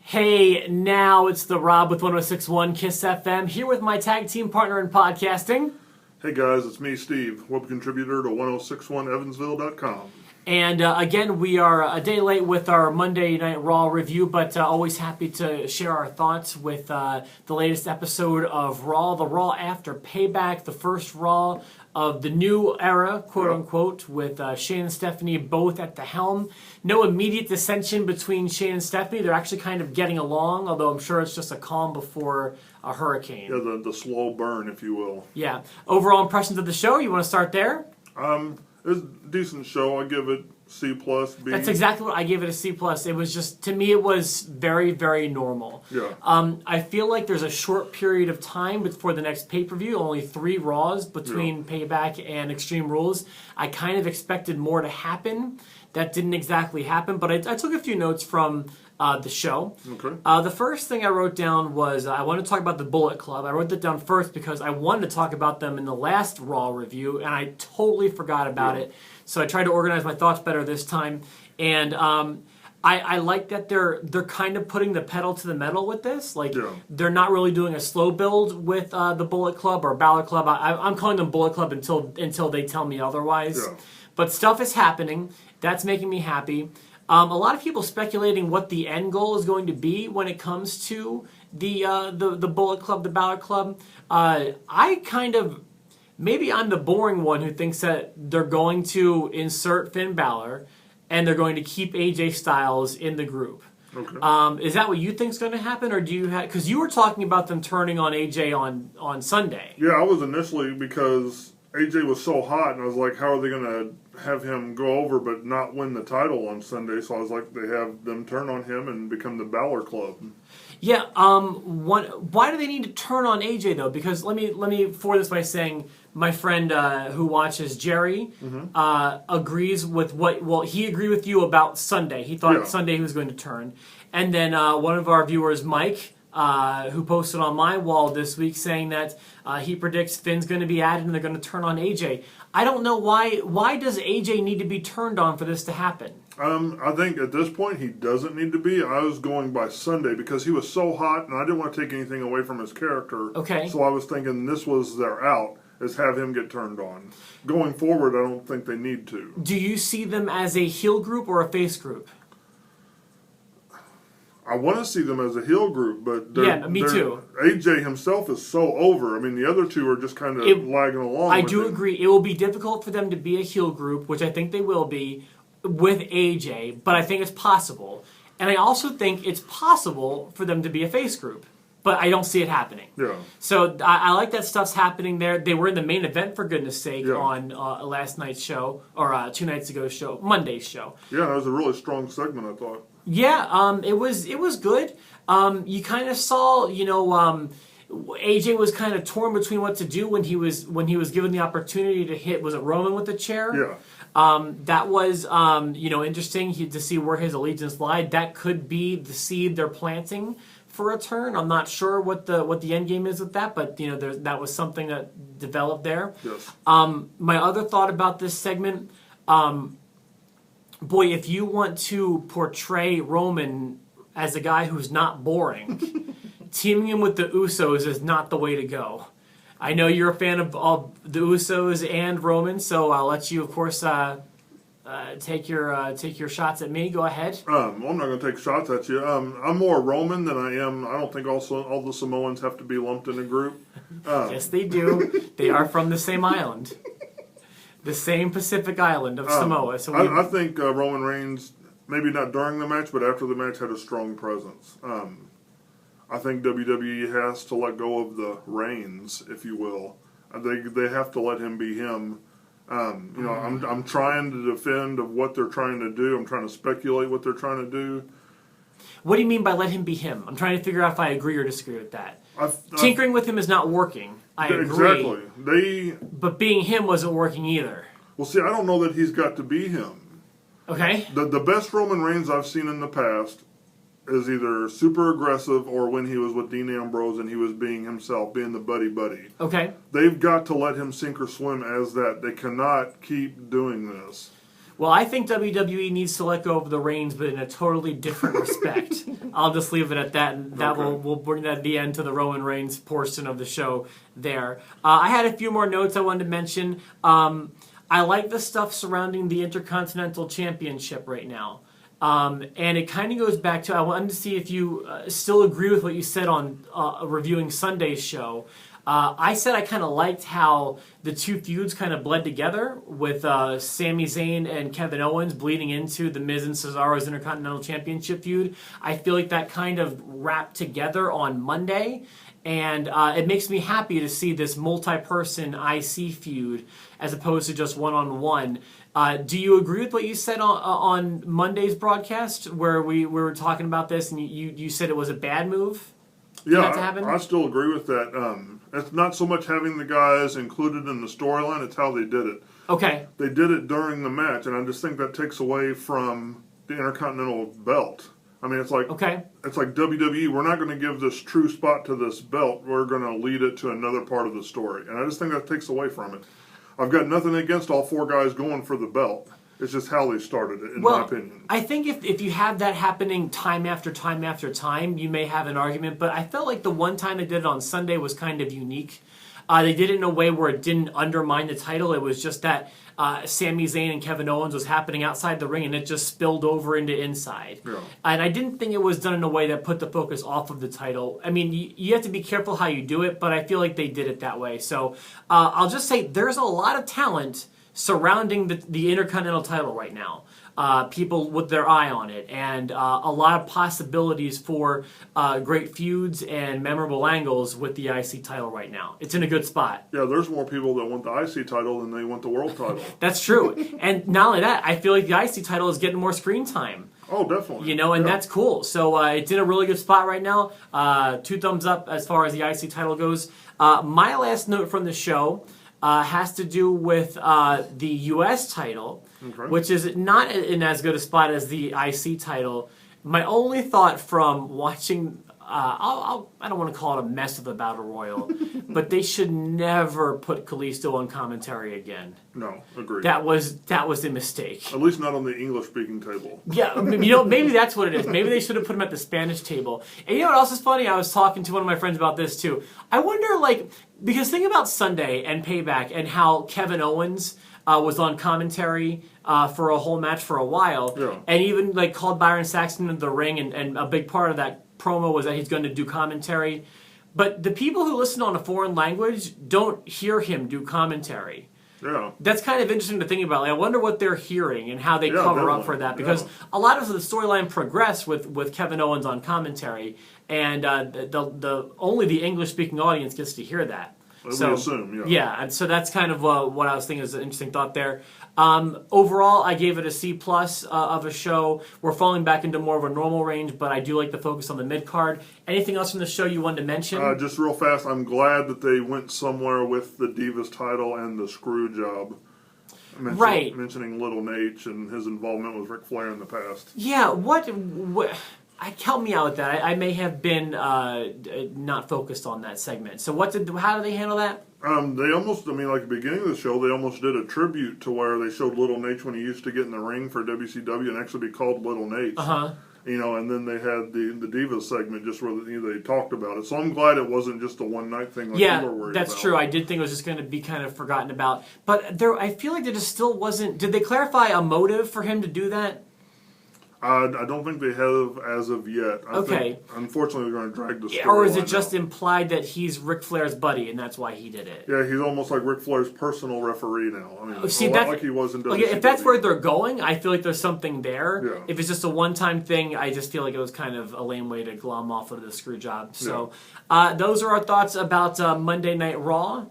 Hey, now it's the Rob with 106.1 KISS FM, here with my tag team partner in podcasting. Hey guys, it's me, Steve, web contributor to 1061 evansville.com. And again, we are a day late with our Monday Night Raw review, but always happy to share our thoughts with the latest episode of Raw, the Raw after Payback, the first Raw of the new era, quote-unquote, with Shane and Stephanie both at the helm. No immediate dissension between Shane and Stephanie. They're actually kind of getting along, although I'm sure it's just a calm before a hurricane. Yeah, the slow burn, if you will. Yeah. Overall impressions of the show, you want to start there? It's a decent show. I give it C+, B. That's exactly what I gave it, a C+. It was just, to me, it was very, very normal. Yeah. I feel like there's a short period of time before the next pay-per-view, only 3 Raws between Payback and Extreme Rules. I kind of expected more to happen. That didn't exactly happen, but I took a few notes from the show. Okay. The first thing I wrote down was I wanted to talk about the Bullet Club. I wrote that down first because I wanted to talk about them in the last Raw review, and I totally forgot about it. So I tried to organize my thoughts better this time, and I like that they're kind of putting the pedal to the metal with this. Like they're not really doing a slow build with the Bullet Club or Balor Club. I'm calling them Bullet Club until they tell me otherwise. Yeah. But stuff is happening. That's making me happy. A lot of people speculating what the end goal is going to be when it comes to the Bullet Club, the Balor Club. I kind of, maybe I'm the boring one who thinks that they're going to insert Finn Balor and they're going to keep AJ Styles in the group. Okay. Is that what you think is going to happen, or do you have? Because you were talking about them turning on AJ on Sunday. Yeah, I was initially because AJ was so hot, and I was like, how are they going to have him go over but not win the title on Sunday? So I was like, they have them turn on him and become the Balor Club. Yeah. Why do they need to turn on AJ though? Because let me forward this by saying my friend who watches Jerry agrees with what. Well, he agreed with you about Sunday. He thought Sunday he was going to turn, and then one of our viewers, Mike, who posted on my wall this week saying that he predicts Finn's going to be added and they're going to turn on AJ. I don't know why. Why does AJ need to be turned on for this to happen? I think at this point he doesn't need to be. I was going by Sunday because he was so hot, and I didn't want to take anything away from his character. Okay. So I was thinking this was their out, is have him get turned on. Going forward, I don't think they need to. Do you see them as a heel group or a face group? I want to see them as a heel group, but me too. AJ himself is so over. I mean, the other two are just kind of lagging along. I do agree. It will be difficult for them to be a heel group, which I think they will be, with AJ, but I think it's possible. And I also think it's possible for them to be a face group, but I don't see it happening. Yeah. So I like that stuff's happening there. They were in the main event, for goodness sake, on last night's show, or 2 nights ago's show, Monday's show. Yeah, that was a really strong segment, I thought. Yeah, it was good. You kind of saw, AJ was kind of torn between what to do when he was given the opportunity to hit. Was it Roman with the chair? Yeah. That was interesting to see where his allegiance lied. That could be the seed they're planting for a turn. I'm not sure what the end game is with that, but that was something that developed there. Yes. My other thought about this segment. Boy, if you want to portray Roman as a guy who's not boring, teaming him with the Usos is not the way to go. I know you're a fan of the Usos and Roman, so I'll let you, of course, take your shots at me. Go ahead. I'm not going to take shots at you. I'm more Roman than I am. I don't think also all the Samoans have to be lumped in a group. Yes, they do. They are from the same island. The same Pacific island of Samoa. So I think Roman Reigns, maybe not during the match, but after the match, had a strong presence. I think WWE has to let go of the reins, if you will. They have to let him be him. I'm trying to defend of what they're trying to do. I'm trying to speculate what they're trying to do. What do you mean by let him be him? I'm trying to figure out if I agree or disagree with that. Tinkering with him is not working. I agree. Exactly. But being him wasn't working either. Well, see, I don't know that he's got to be him. Okay. The best Roman Reigns I've seen in the past is either super aggressive or when he was with Dean Ambrose and he was being himself, being the buddy. Okay. They've got to let him sink or swim as that. They cannot keep doing this. Well, I think WWE needs to let go of the reins, but in a totally different respect. I'll just leave it at that, and that we'll bring that at the end to the Roman Reigns portion of the show there. I had a few more notes I wanted to mention. I like the stuff surrounding the Intercontinental Championship right now. And it kind of goes back to, I wanted to see if you still agree with what you said on reviewing Sunday's show. I said I kind of liked how the two feuds kind of bled together with Sami Zayn and Kevin Owens bleeding into the Miz and Cesaro's Intercontinental Championship feud. I feel like that kind of wrapped together on Monday, and it makes me happy to see this multi-person IC feud as opposed to just one-on-one. Do you agree with what you said on Monday's broadcast where we were talking about this and you said it was a bad move? Yeah, I still agree with that. It's not so much having the guys included in the storyline, it's how they did it. Okay. They did it during the match, and I just think that takes away from the Intercontinental belt. I mean, it's like WWE, we're not going to give this true spot to this belt. We're going to lead it to another part of the story. And I just think that takes away from it. I've got nothing against all four guys going for the belt. It's just how they started it, in my opinion. I think if you have that happening time after time after time, you may have an argument. But I felt like the one time they did it on Sunday was kind of unique. They did it in a way where it didn't undermine the title. It was just that Sami Zayn and Kevin Owens was happening outside the ring, and it just spilled over into inside. Yeah. And I didn't think it was done in a way that put the focus off of the title. I mean, you have to be careful how you do it, but I feel like they did it that way. So I'll just say there's a lot of talent surrounding the Intercontinental title right now. People with their eye on it, and a lot of possibilities for great feuds and memorable angles with the IC title right now. It's in a good spot. Yeah, there's more people that want the IC title than they want the world title. That's true. And not only that, I feel like the IC title is getting more screen time. Oh, definitely. And that's cool. So it's in a really good spot right now. 2 thumbs up as far as the IC title goes. My last note from the show has to do with the U.S. title, which is not in as good a spot as the IC title. My only thought from watching, I don't want to call it a mess of the Battle Royal, but they should never put Kalisto on commentary again. No, agreed. That was a mistake. At least not on the English-speaking table. Yeah, maybe that's what it is. Maybe they should have put him at the Spanish table. And you know what else is funny? I was talking to one of my friends about this too. I wonder, because think about Sunday and Payback and how Kevin Owens was on commentary for a whole match for a while, and even called Byron Saxton into the ring, and a big part of that promo was that he's going to do commentary. But the people who listen on a foreign language don't hear him do commentary. Yeah. That's kind of interesting to think about. I wonder what they're hearing and how they cover up for that, because a lot of the storyline progressed with Kevin Owens on commentary, and only the English-speaking audience gets to hear that. We assume, yeah, and so that's kind of what I was thinking is an interesting thought there. Overall, I gave it a C+ of a show. We're falling back into more of a normal range, but I do like the focus on the mid-card. Anything else from the show you wanted to mention? Just real fast, I'm glad that they went somewhere with the Divas title and the screw job. Mentioning Little Nate and his involvement with Ric Flair in the past. Yeah, what help me out with that. I may have been not focused on that segment. So how do they handle that? They almost, at the beginning of the show, they almost did a tribute to where they showed Little Nate when he used to get in the ring for WCW and actually be called Little Nate. Uh-huh. And then they had the Divas segment just where they talked about it. So I'm glad it wasn't just a one-night thing like you were worried about. That's true. I did think it was just going to be kind of forgotten about. But I feel like there just still wasn't... Did they clarify a motive for him to do that? I don't think they have as of yet. I think, unfortunately, they're going to drag the story. Or is it just implied that he's Ric Flair's buddy and that's why he did it? Yeah, he's almost like Ric Flair's personal referee now. Like he was in WCW. If that's where they're going, I feel like there's something there. Yeah. If it's just a one-time thing, I just feel like it was kind of a lame way to glom off of the screw job. So those are our thoughts about Monday Night Raw.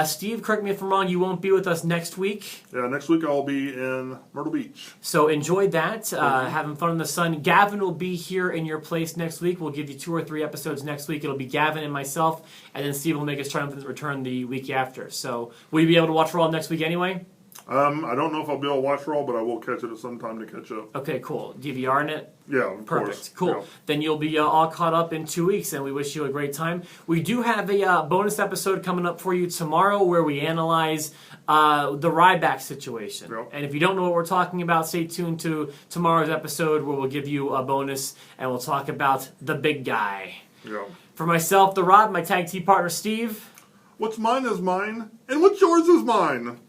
Steve, correct me if I'm wrong, you won't be with us next week. Yeah, next week I'll be in Myrtle Beach. So enjoy that, having fun in the sun. Gavin will be here in your place next week. We'll give you 2 or 3 episodes next week. It'll be Gavin and myself, and then Steve will make his triumphant return the week after. So will you be able to watch Raw next week anyway? I don't know if I'll be able to watch Raw, but I will catch it at some time to catch up. Okay, cool. DVRing it? Yeah, of Perfect. course. Cool. Yeah. Then you'll be all caught up in 2 weeks, and we wish you a great time. We do have a bonus episode coming up for you tomorrow where we analyze the Ryback situation. Yep. And if you don't know what we're talking about, stay tuned to tomorrow's episode where we'll give you a bonus and we'll talk about the big guy. Yeah. For myself, The Rod, my tag team partner, Steve. What's mine is mine, and what's yours is mine.